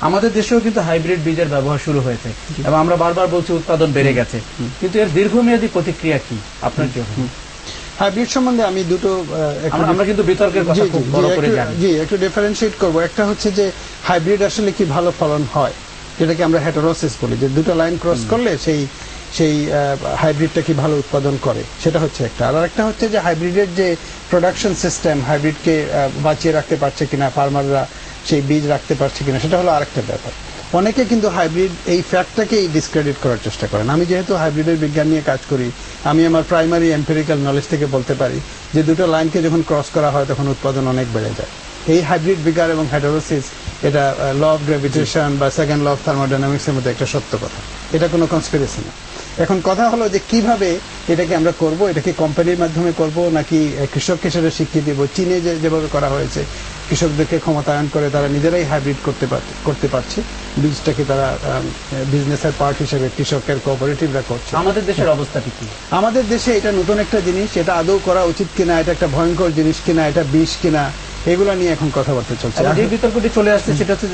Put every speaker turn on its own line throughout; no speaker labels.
আমাদের দেশেও কিন্তু হাইব্রিড বীজের ব্যবহার শুরু হয়েছে এবং আমরা বারবার বলছি উৎপাদন বেড়ে গেছে, কিন্তু এর দীর্ঘমেয়াদী প্রতিক্রিয়া কি আপনার কি?
হাইব্রিড সম্বন্ধে আমি দুটো,
আমরা কিন্তু বিতর্কের কথা খুব বড় করে জানি,
একটু ডিফারেন্সিয়েট করব। একটা হচ্ছে যে হাইব্রিড আসলে কি ভালো ফলন হয়, যেটাকে আমরা হেটারোসিস বলি, যে দুটো লাইন ক্রস করলে সেই হাইব্রিডটা কি ভালো উৎপাদন করে, সেটা হচ্ছে একটা। আর একটা হচ্ছে যে হাইব্রিডের যে প্রোডাকশন সিস্টেম, হাইব্রিডকে বাঁচিয়ে রাখতে পারছে কিনা ফার্মাররা, সেই বীজ রাখতে পারছে কিনা, সেটা হলো আরেকটা ব্যাপার। অনেকে কিন্তু হাইব্রিড এই ফ্যাক্টটাকেই ডিসক্রেডিট করার চেষ্টা করেন। আমি যেহেতু হাইব্রিডের বিজ্ঞান নিয়ে কাজ করি, আমি আমার প্রাইমারি এম্পিরিক্যাল নলেজ থেকে বলতে পারি যে দুটো লাইনকে যখন ক্রস করা হয় তখন উৎপাদন অনেক বেড়ে যায়। এই হাইব্রিড বিগার এবং হেটারোসিস, এটা ল অফ গ্র্যাভিটেশন বা সেকেন্ড ল অফ থার্মোডাইনামিক্সের মধ্যে একটা সত্য কথা, এটা কোনো কনস্পিরেসি না। এখন কথা হলো যে কিভাবে এটাকে আমরা করব, এটা কি কোম্পানির মাধ্যমে করব নাকি কৃষককে সেটা শিখিয়ে দেব। চীনে যেভাবে করা হয়েছে, কৃষকদেরকে ক্ষমতায়ন করে তারা নিজেরাই হাইব্রিড করতে পারছে, বীজটাকে তারা বিজনেসের পার্ট হিসেবে কৃষকের কোঅপারেটিভরা করছে।
আমাদের দেশের অবস্থাটি কি? আমাদের
দেশে এটা নতুন একটা জিনিস, এটা আদৌ করা উচিত কিনা, এটা একটা ভয়ঙ্কর জিনিস কিনা, এটা বিষ কিনা, এগুলো নিয়ে এখন কথাবার্তা চলছে।
যে বিতর্কটি চলে আসছে সেটা হচ্ছে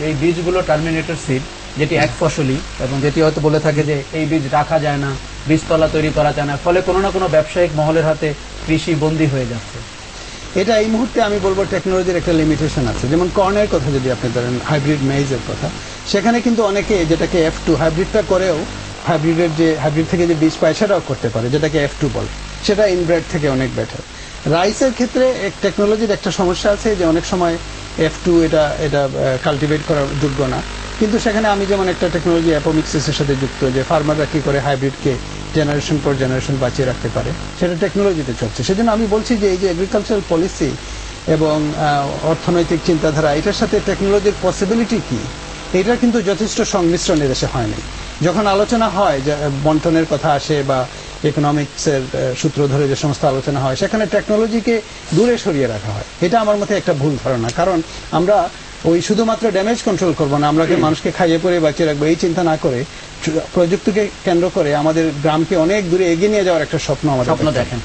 এই বীজগুলো টার্মিনেটর সিড, যেটি এক ফসলি এবং যেটি হয়তো বলে থাকে যে এই বীজ রাখা যায় না, বীজতলা তৈরি করা যায় না, ফলে কোনো না কোনো ব্যবসায়িক মহলের হাতে কৃষি বন্দী হয়ে যাচ্ছে।
এটা এই মুহূর্তে আমি বলবো টেকনোলজির একটা লিমিটেশন আছে। যেমন কর্নের কথা যদি আপনি ধরেন, হাইব্রিড মেইজের কথা, সেখানে কিন্তু অনেকে যেটাকে F2 হাইব্রিডটা করেও হাইব্রিড থেকে যে বীজ পায় সেটাও করতে পারে, যেটাকে F2 বলে, সেটা ইনব্রেড থেকে অনেক বেটার। রাইসের ক্ষেত্রে টেকনোলজির একটা সমস্যা আছে যে অনেক সময় F2 এটা কাল্টিভেট করার যোগ্য না, কিন্তু সেখানে আমি যেমন একটা টেকনোলজি অ্যাপোমিক্সিসের সাথে যুক্ত, যে ফার্মাররা কি করে হাইব্রিডকে জেনারেশন পর জেনারেশন বাঁচিয়ে রাখতে পারে, সেটা টেকনোলজিতে চলছে। সেজন্য আমি বলছি যে এই যে এগ্রিকালচারাল পলিসি এবং অর্থনৈতিক চিন্তাধারা, এটার সাথে টেকনোলজির পসিবিলিটি কি, এটা কিন্তু যথেষ্ট সংমিশ্রণ এদেশে হয়নি। যখন আলোচনা হয়, যে বন্টনের কথা আসে বা ইকোনমিক্সের সূত্র ধরে যে সমস্ত আলোচনা হয়, সেখানে টেকনোলজিকে দূরে সরিয়ে রাখা হয়। এটা আমার মতে একটা ভুল ধারণা। কারণ আমরা ওই শুধুমাত্র ড্যামেজ কন্ট্রোল করবো না, আমরা মানুষকে খাইয়ে পরে বাঁচিয়ে রাখবো এই চিন্তা না করে, প্রযুক্তিকে কেন্দ্র করে আমাদের গ্রামকে অনেক দূরে এগিয়ে নিয়ে যাওয়ার একটা স্বপ্ন আমাদের দেখেন।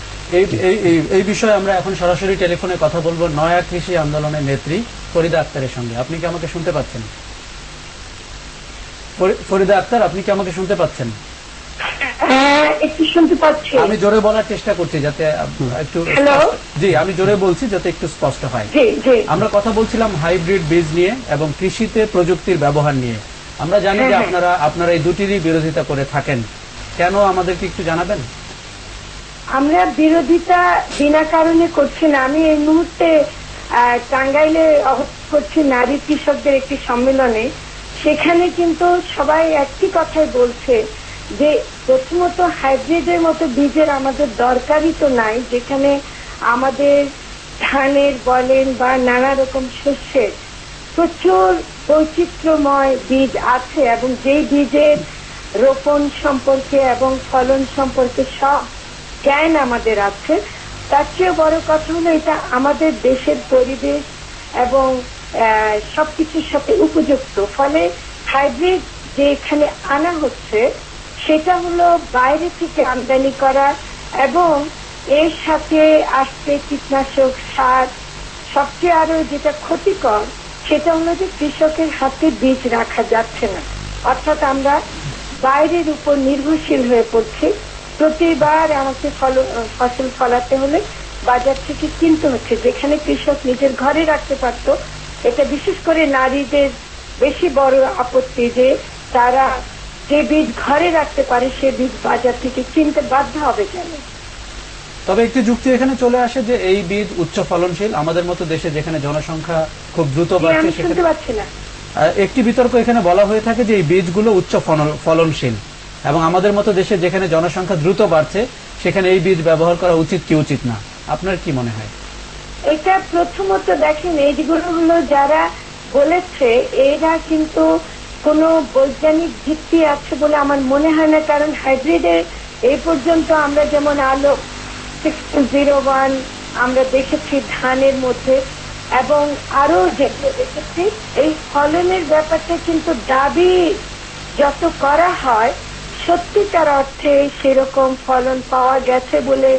এই বিষয়ে আমরা এখন সরাসরি টেলিফোনে কথা বলবো নয়া কৃষি আন্দোলনের নেত্রী ফরিদা আক্তারের সঙ্গে। আপনি কি আমাকে শুনতে পাচ্ছেন? ফরিদা আক্তার, আপনি কি আমাকে শুনতে পাচ্ছেন?
একটু শুনতে পাচ্ছি।
আমি জোরে বলার চেষ্টা করছি যাতে একটু, জি আমি জোরে বলছি যাতে একটু স্পষ্ট হয়। আমরা কথা বলছিলাম হাইব্রিড বীজ নিয়ে এবং কৃষিতে প্রযুক্তির ব্যবহার নিয়ে। আমরা জানি যে আপনারা এই দুটিরই বিরোধিতা করে থাকেন, কেন আমাদেরকে একটু জানাবেন?
আমরা বিরোধিতা বিনা কারণে করছি না। আমি এই মুহূর্তে টাঙ্গাইলে করছি নারী কৃষকদের একটি সম্মেলনে, সেখানে কিন্তু সবাই একই কথাই বলছে যে প্রথমত হাইব্রিডের মতো বীজের আমাদের দরকারই তো নাই, যেখানে আমাদের ধানের বলেন বা নানা রকম শস্যের প্রচুর বৈচিত্র্যময় বীজ আছে এবং যেই বীজের রোপণ সম্পর্কে এবং ফলন সম্পর্কে সব জ্ঞান আমাদের আছে। তার চেয়ে বড় কথা হলো এটা আমাদের দেশের পরিবেশ এবং সবকিছুর সাথে উপযুক্ত। ফলে হাইব্রিড যে এখানে আনা হচ্ছে সেটা হলো বাইরে থেকে আমদানি করা এবং এর সাথে আসছে কীটনাশক, সার। সবচেয়ে আরো যেটা ক্ষতিকর সেটা হলো যে কৃষকের হাতে বীজ রাখা যাচ্ছে না, অর্থাৎ আমরা বাইরের উপর নির্ভরশীল হয়ে পড়ছি। প্রতিবার আমাকে ফসল ফলাতে হলে বাজার থেকে কিনতে হচ্ছে, যেখানে কৃষক নিজের ঘরে রাখতে পারত। এটা বিশেষ করে নারীদের বেশি বড় আপত্তি যে তারা যে বীজ ঘরে রাখতে পারে সে বীজ বাজার থেকে কিনতে বাধ্য হবে কেন।
তবে একটি যুক্তি এখানে চলে আসে যে এই বীজ উচ্চ ফলনশীল, আমাদের মতো দেশে যেখানে জনসংখ্যা খুব দ্রুত বাড়ছে
শুনতে পাচ্ছি না।
একটি বিতর্ক এখানে বলা হয়ে থাকে যে এই বীজগুলো উচ্চ ফলনশীল এবং আমাদের মতো দেশে যেখানে জনসংখ্যা দ্রুত বাড়ছে সেখানে এই বীজ ব্যবহার করা উচিত কি উচিত না, আপনার কি মনে হয়?
এটা প্রথমত দেখেন, এইগুলো হলো যারা বলেছে এরা কিন্তু কোনো বৈজ্ঞানিক ভিত্তি আছে বলে আমার মনে হয় না। কারণ হাইব্রিডের এই পর্যন্ত আমরা যেমন আলো 601 আমরা দেখেছি ধানের মধ্যে এবং আরো যেগুলো দেখেছি, এই ফলনের ব্যাপারটা কিন্তু দাবি যত করা হয় সত্যিকার অর্থে সেরকম ফলন পাওয়া গেছে বলে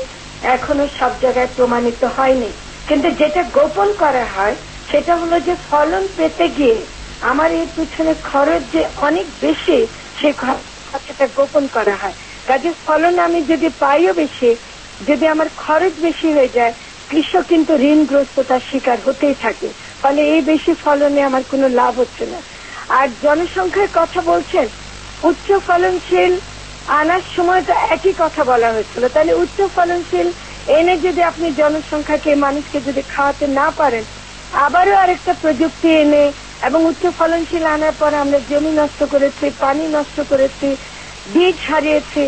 এখনো সব জায়গায় প্রমাণিত হয়নি। কিন্তু যেটা গোপন করা হয় সেটা হলো যে ফলন পেতে গিয়ে আমার এর পিছনে খরচ যে অনেক বেশি, সে খরচটা গোপন করা হয়। কাজে ফলন আমি যদি পাইও বেশি, যদি আমার খরচ বেশি হয়ে যায়, কৃষক কিন্তু ঋণগ্রস্ততার শিকার হতেই থাকে। ফলে এই বেশি ফলনে আমার কোনো লাভ হচ্ছে না। আর জনসংখ্যার কথা বলছেন, উচ্চ ফলনশীল আনার সময় তো একই কথা বলা হয়েছিল। তাহলে উচ্চ ফলনশীল এনে যদি আপনি জনসংখ্যাকে, মানুষকে যদি খাওয়াতে না পারেন, আবারও আরেকটা প্রযুক্তি এনে এবং উচ্চ ফলনশীল আনার পর আমরা জমি নষ্ট করেছি, পানি নষ্ট করেছি, বীজ হারিয়েছি,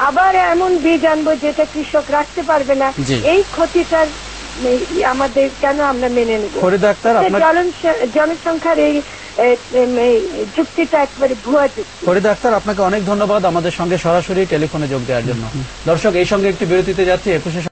আবার এমন বীজ আনবো যেটা কৃষক রাখতে পারবে না, এই ক্ষতিটার আমাদের কেন আমরা মেনে নেব? জনসংখ্যার এই যুক্তিটা একবারে ভুয়া যুক্তি।
ফরিদা আক্তার, আপনাকে অনেক ধন্যবাদ আমাদের সঙ্গে সরাসরি টেলিফোনে যোগ দেওয়ার জন্য। দর্শক, এই সঙ্গে একটি বিরতিতে যাচ্ছি। 21